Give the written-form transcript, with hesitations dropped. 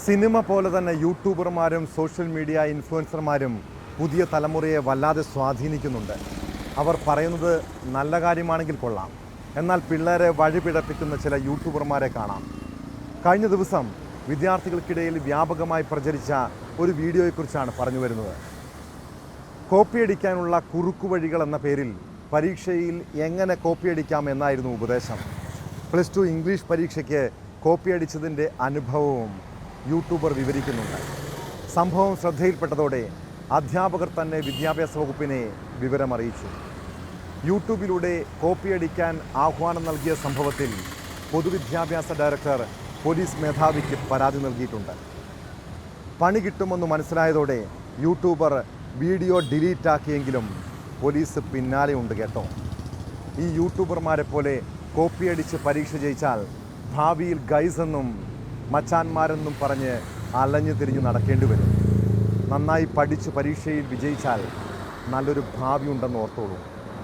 Cinema പോലെ തന്നെ യൂട്യൂബർമാരും social media ഇൻഫ്ലുവൻസർമാരും പുതിയ തലമുറയെ വല്ലാതെ സ്വാധീനിക്കുന്നുണ്ട്. അവർ പറയുന്നത് നല്ല കാര്യമാണെങ്കിൽ കൊള്ളാം, എന്നാൽ പിള്ളേരെ വഴിപിഴപ്പിക്കുന്ന ചില യൂട്യൂബർമാരെ കാണാം. കഴിഞ്ഞ ദിവസം വിദ്യാർത്ഥികൾക്കിടയിൽ വ്യാപകമായി പ്രചരിച്ച ഒരു വീഡിയോയെക്കുറിച്ചാണ് പറഞ്ഞു വരുന്നത്. കോപ്പിയടിക്കാനുള്ള കുറുക്കുവഴികൾ എന്ന പേരിൽ പരീക്ഷയിൽ എങ്ങനെ കോപ്പിയടിക്കാം എന്നായിരുന്നു ഉപദേശം. +2 ഇംഗ്ലീഷ് പരീക്ഷയ്ക്ക് കോപ്പിയടിച്ചതിൻ്റെ അനുഭവവും യൂട്യൂബർ വിവരിക്കുന്നുണ്ട്. സംഭവം ശ്രദ്ധയിൽപ്പെട്ടതോടെ അധ്യാപകർ തന്നെ വിദ്യാഭ്യാസ വകുപ്പിനെ വിവരമറിയിച്ചു. യൂട്യൂബിലൂടെ കോപ്പിയടിക്കാൻ ആഹ്വാനം നൽകിയ സംഭവത്തിൽ പൊതുവിദ്യാഭ്യാസ ഡയറക്ടർ പോലീസ് മേധാവിക്ക് പരാതി നൽകിയിട്ടുണ്ട്. പണി കിട്ടുമെന്ന് മനസ്സിലായതോടെ യൂട്യൂബർ വീഡിയോ ഡിലീറ്റാക്കിയെങ്കിലും പോലീസ് പിന്നാലെ ഉണ്ട് കേട്ടോ. ഈ യൂട്യൂബർമാരെ പോലെ കോപ്പിയടിച്ച് പരീക്ഷ ജയിച്ചാൽ ഭാവിയിൽ ഗൈസ് എന്നും മച്ചാന്മാരെന്നും പറഞ്ഞ് അലഞ്ഞു തിരിഞ്ഞ് നടക്കേണ്ടി വരും. നന്നായി പഠിച്ച് പരീക്ഷയിൽ വിജയിച്ചാൽ നല്ലൊരു ഭാവി ഉണ്ടെന്ന് ഓർത്തോളൂ.